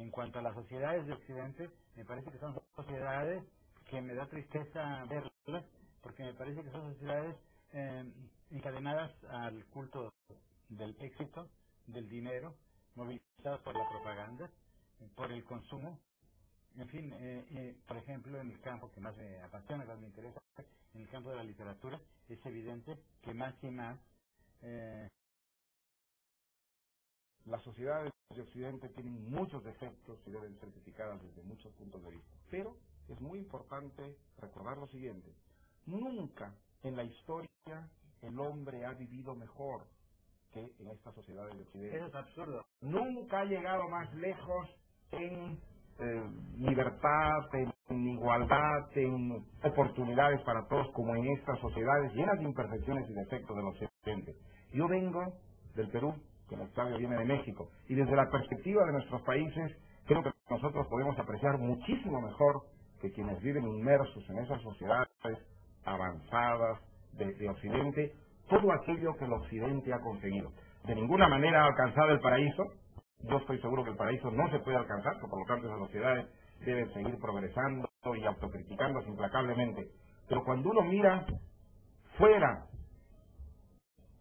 En cuanto a las sociedades de Occidente, me parece que son sociedades que me da tristeza verlas, porque me parece que son sociedades encadenadas al culto del éxito, del dinero, movilizadas por la propaganda, por el consumo. En fin, por ejemplo, en el campo que más me apasiona, que más me interesa, en el campo de la literatura, es evidente que más y más las sociedades de Occidente tienen muchos defectos y deben ser criticadas desde muchos puntos de vista. Pero es muy importante recordar lo siguiente: nunca en la historia el hombre ha vivido mejor que en estas sociedades de Occidente. Eso es absurdo. Nunca ha llegado más lejos en libertad, en igualdad, en oportunidades para todos como en estas sociedades llenas de imperfecciones y defectos del Occidente. Yo vengo del Perú, que el Octavio viene de México, y desde la perspectiva de nuestros países creo que nosotros podemos apreciar muchísimo mejor que quienes viven inmersos en esas sociedades avanzadas de Occidente todo aquello que el Occidente ha conseguido. De ninguna manera ha alcanzado el paraíso. Yo estoy seguro que el paraíso no se puede alcanzar, que por lo tanto esas sociedades deben seguir progresando y autocriticándose implacablemente. Pero cuando uno mira fuera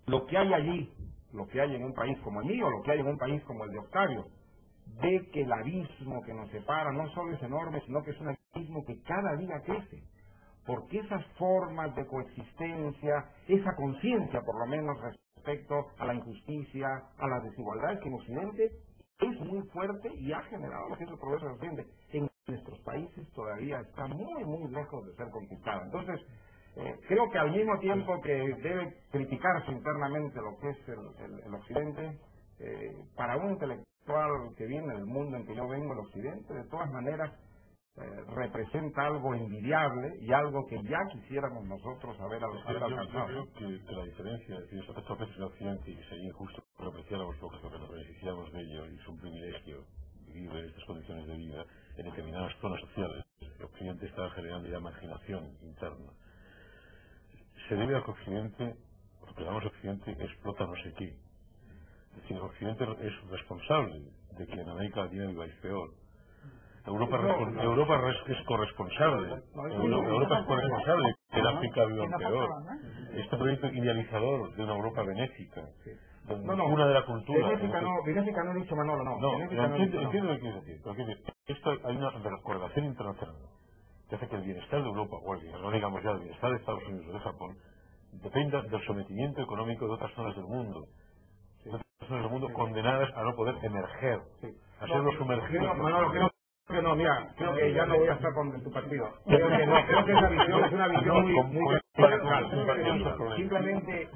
lo que hay allí, lo que hay en un país como el mío, lo que hay en un país como el de Octavio, ve que el abismo que nos separa no solo es enorme, sino que es un abismo que cada día crece. Porque esas formas de coexistencia, esa conciencia por lo menos respecto a la injusticia, a las desigualdades que en Occidente es muy fuerte y ha generado lo que es el progreso de Occidente, en nuestros países todavía está muy, muy lejos de ser conquistado. Entonces, creo que al mismo tiempo que debe criticarse internamente lo que es el Occidente, para un intelectual que viene del mundo en que yo vengo, el Occidente, de todas maneras, representa algo envidiable y algo que ya quisiéramos nosotros haber alcanzado. Yo creo que la diferencia es que nosotros veces en Occidente, y sería injusto que lo apreciáramos porque que nos beneficiamos de ello, y es un privilegio vivir en estas condiciones de vida en determinadas zonas sociales. El Occidente está generando ya marginación interna. Se debe a que Occidente, lo que llamamos Occidente, explota no sé qué. Es decir, Occidente es responsable de que en América Latina viváis peor. Europa es corresponsable. Europa es corresponsable de que en África vivan peor. Este proyecto idealizador de una Europa benéfica, una de la cultura. Benéfica no he dicho, Manolo, no. Entiendo lo que quieres decir. Porque esto hay una correlación internacional que hace que el bienestar de Europa, o no digamos ya el bienestar de Estados Unidos o de Japón, dependa del sometimiento económico de otras zonas del mundo. Otras zonas del mundo condenadas a no poder emerger, a ser los sumergidos. No, mira, creo que ya no voy a estar con tu partido. Creo que no, creo que esa visión es una visión muy natural. Simplemente,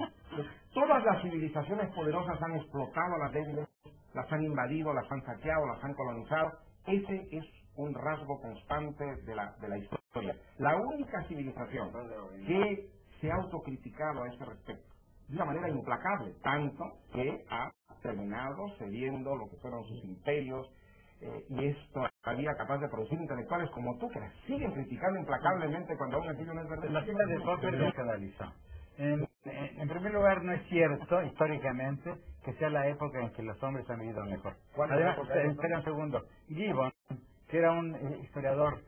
todas las civilizaciones poderosas han explotado a las débiles, las han invadido, las han saqueado, las han colonizado. Ese es un rasgo constante de la historia. La única civilización que se ha autocriticado a ese respecto de una manera implacable, tanto que ha terminado cediendo lo que fueron sus imperios, y es todavía capaz de producir intelectuales como tú, que las siguen criticando implacablemente cuando aún aquello no es verdad. La cita de Popper ya se analizó. En primer lugar, no es cierto, históricamente, que sea la época en que los hombres han vivido mejor. Además, espera un segundo. Gibbon, que era un historiador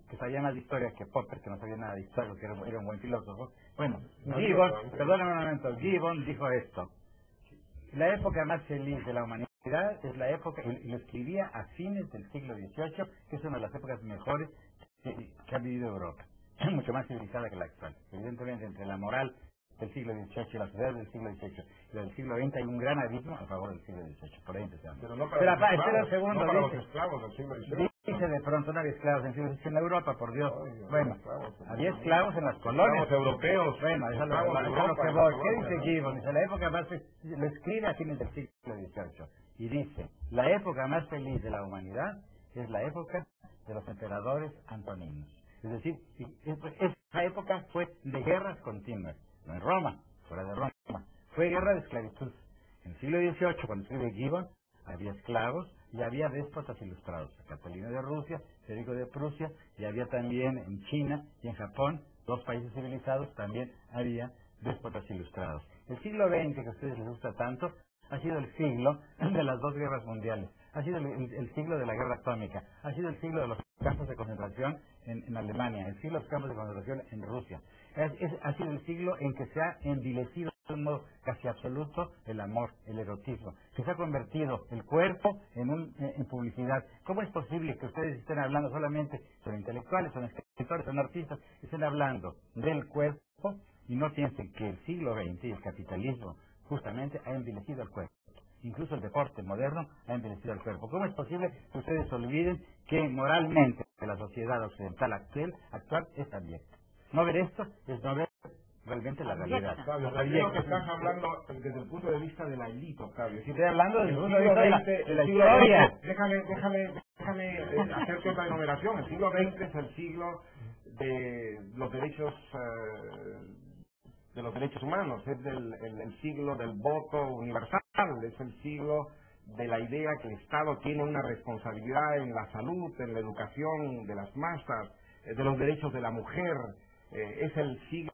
que sabía más de historia que Popper, que no sabía nada de historia, que era un buen filósofo. Bueno, Gibbon, perdóname un momento, Gibbon dijo esto: la época más feliz de la humanidad es la época, y lo escribía a fines del siglo XVIII, que es una de las épocas mejores que ha vivido Europa, mucho más civilizada que la actual. Evidentemente, entre la moral del siglo XVIII y la sociedad del siglo XVIII y la del siglo XX hay un gran abismo a favor del siglo XVIII. Por ahí empezamos. Pero no para los esclavos, espera un segundo, no para los esclavos del siglo XVIII. Dice de pronto, no había esclavos en el siglo XVIII en Europa, por Dios. Bueno, había esclavos en las colonias. Esclavos europeos. Bueno, eso es lo que voy. ¿Qué dice Gibbon? Dice, la época más lo escribe a fines del siglo XVIII. Y dice, la época más feliz de la humanidad es la época de los emperadores antoninos. Es decir, esa época fue de guerras continuas. No en Roma, fuera de Roma. Fue guerra de esclavitud. En el siglo XVIII, cuando escribe Gibbon, había esclavos y había déspotas ilustrados. Catalino de Rusia, Federico de Prusia, y había también en China y en Japón, dos países civilizados, también había déspotas ilustrados. El siglo XX, que a ustedes les gusta tanto, ha sido el siglo de las dos guerras mundiales. ha sido el siglo de la guerra atómica, ha sido el siglo de los campos de concentración en Alemania, el siglo de los campos de concentración en Rusia. Ha sido el siglo en que se ha envilecido de un modo casi absoluto el amor, el erotismo, que se ha convertido el cuerpo en publicidad. ¿Cómo es posible que ustedes estén hablando solamente, son intelectuales, son escritores, son artistas, estén hablando del cuerpo y no piensen que el siglo XX y el capitalismo justamente ha envilecido el cuerpo? Incluso el deporte moderno ha envilecido el cuerpo. ¿Cómo es posible que ustedes olviden que moralmente la sociedad occidental actual es abyecta? No ver esto es no ver realmente la realidad. Creo que estás hablando desde el punto de vista de la élite, Octavio. Estoy hablando desde el punto de vista de la historia. Déjame hacerte otra enumeración. El siglo XX es el siglo de los derechos humanos, es el siglo del voto universal, es el siglo de la idea que el Estado tiene una responsabilidad en la salud, en la educación de las masas, de los derechos de la mujer. Es el siglo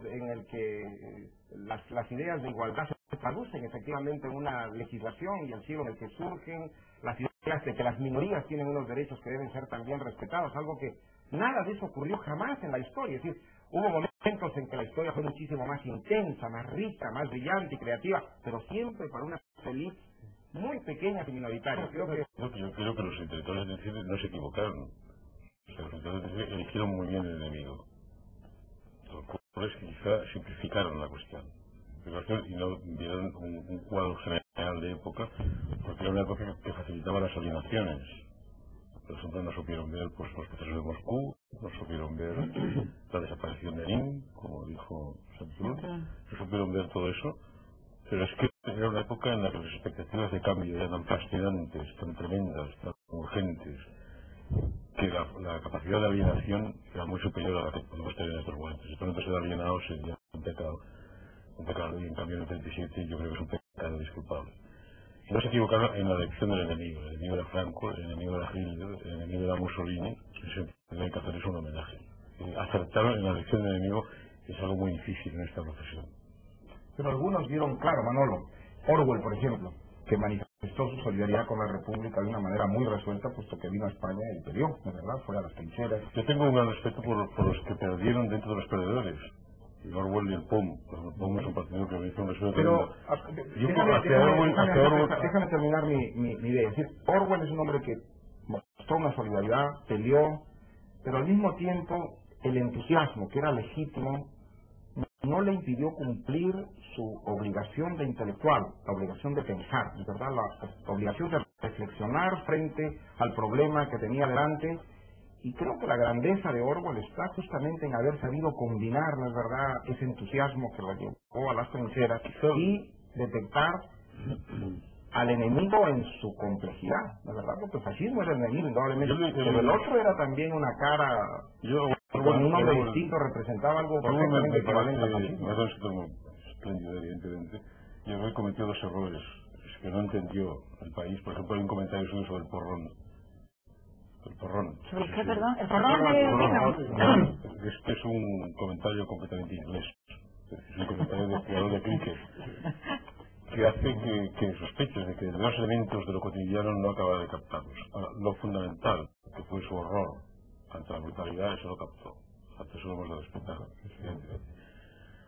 en el que las ideas de igualdad se traducen efectivamente en una legislación, y el siglo en el que surgen las ideas de que las minorías tienen unos derechos que deben ser también respetados, algo que nada de eso ocurrió jamás en la historia. Es decir, hubo momentos en que la historia fue muchísimo más intensa, más rica, más brillante y creativa, pero siempre para una élite muy pequeñas y minoritarias. Yo creo que los intelectuales de cine no se equivocaron. Los intelectuales de cine eligieron muy bien el enemigo. Lo que ocurre es que quizá simplificaron la cuestión y no vieron un cuadro general de época, porque era una época que facilitaba las alienaciones. Por ejemplo, no supieron ver pues, los procesos de Moscú, no supieron ver la desaparición de Lenin, como dijo Saint-Cyr, no supieron ver todo eso, pero es que era una época en la que las expectativas de cambio eran tan fascinantes, tan tremendas, tan urgentes, que la capacidad de alienación era muy superior a la que podemos tener en estos momentos. Si pronto ser alienado sería un pecado, y en cambio en el 37 yo creo que es un pecado disculpable. Y no se equivocaron en la elección del enemigo. El enemigo era Franco, el enemigo era Hitler, el enemigo era Mussolini, y se hay que hacerles un homenaje. Acertaron en la elección del enemigo, es algo muy difícil en esta profesión. Pero algunos vieron claro, Manolo. Orwell, por ejemplo, que manifestó su solidaridad con la República de una manera muy resuelta, puesto que vino a España y peleó, de verdad, fue a las trincheras. Yo tengo un gran respeto por los que perdieron dentro de los perdedores. El Orwell y el POM. El POM es un partido que me hizo un respeto. Pero déjame terminar mi idea. Es decir, Orwell es un hombre que mostró una solidaridad, peleó, pero al mismo tiempo el entusiasmo, que era legítimo, no le impidió cumplir su obligación de intelectual, la obligación de pensar, ¿verdad? La obligación de reflexionar frente al problema que tenía delante. Y creo que la grandeza de Orwell está justamente en haber sabido combinar, ¿no es verdad?, ese entusiasmo que lo llevó a las trincheras y detectar al enemigo en su complejidad, ¿no es verdad? Porque el fascismo era el enemigo, indudablemente, pero el otro era también una cara, con un nombre distinto, representaba algo perfectamente equivalente al fascismo. Me da espléndido, evidentemente. Yo creo que cometió dos errores. Es que no entendió el país. Por ejemplo, hay un comentario suyo sobre el porrón. El porrón. ¿Sobre qué, perdón? ¿El porrón? Este es un comentario completamente inglés. Es un comentario de jugador de cricket que hace que sospeches de que los elementos de lo cotidiano no acaba de captarlos. Ahora, lo fundamental, que fue su horror ante la brutalidad, eso lo captó. Ante eso lo hemos de respetar.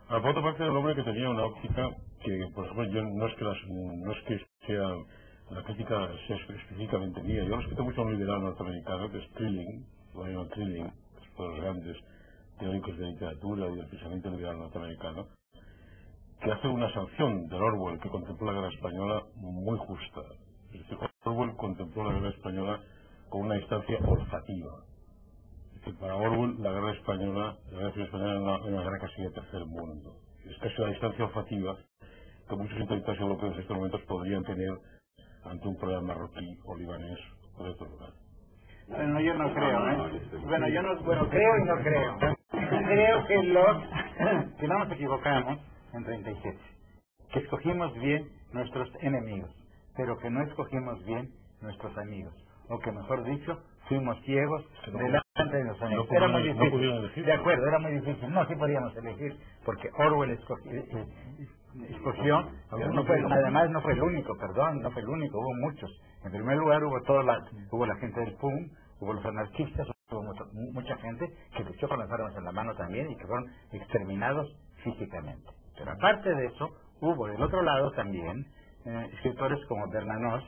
Ahora, por otra parte, era un hombre que tenía una óptica que, por ejemplo, yo no es que sea la crítica sea específicamente mía. Yo respeto mucho a un liberal norteamericano que es Trilling, William Trilling, que es uno de los grandes teóricos de literatura y del pensamiento liberal norteamericano, que hace una sanción del Orwell que contempló la guerra española muy justa. Es decir, Orwell contempló la guerra española con una distancia olfativa. Es decir, para Orwell la guerra española era una guerra casi de tercer mundo. Es casi una distancia olfativa que muchos intelectuales europeos en estos momentos podrían tener ante un problema marroquí o libanés o de otro lugar. Bueno, yo no creo, creo y no creo. Creo que no nos equivocamos en 37, que escogimos bien nuestros enemigos, pero que no escogimos bien nuestros amigos, o que mejor dicho, fuimos ciegos delante de los amigos. Era muy difícil, de acuerdo, era muy difícil. No, sí podíamos elegir, porque Orwell explosión. Además no fue el único, no fue el único, hubo muchos. En primer lugar hubo la gente del PUM, hubo los anarquistas, hubo mucha gente que luchó con las armas en la mano también y que fueron exterminados físicamente. Pero aparte de eso, hubo del otro lado también escritores como Bernanos,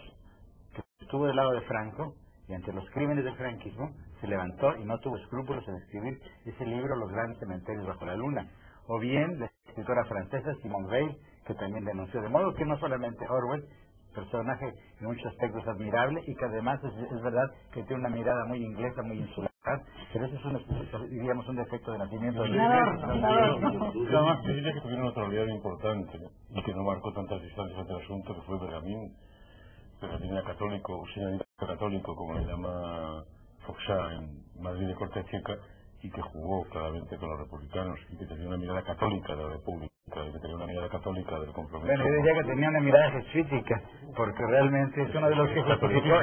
que estuvo del lado de Franco y ante los crímenes del franquismo se levantó y no tuvo escrúpulos en escribir ese libro, Los grandes cementerios bajo la luna. O bien la escritora francesa Simone Weil, que también denunció, de modo que no solamente Orwell, personaje en muchos aspectos admirable y que además es verdad que tiene una mirada muy inglesa, muy insular, pero eso es diríamos un defecto de nacimiento. Yo diría que tuvieron otra realidad importante, ¿no? Y que no marcó tantas distancias ante el asunto, que fue Bergamín. Bergamín era católico, católico, como le llama Foxá en Madrid de corte checa, y que jugó claramente con los republicanos y que tenía una mirada católica de la república, y que tenía una mirada católica del compromiso. Bueno, yo diría que tenía una mirada jesuítica, porque realmente es uno de los que justificó,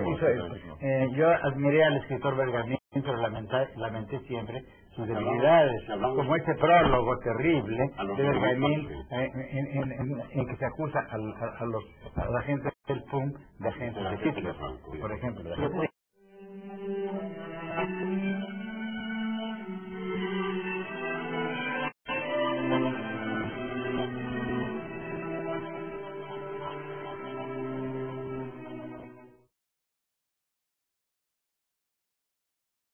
yo admiré al escritor Bergamín, pero lamenté siempre sus debilidades, como ese prólogo terrible de Bergamín en que se acusa a la gente del PUM de agentes de Hitler, por ejemplo.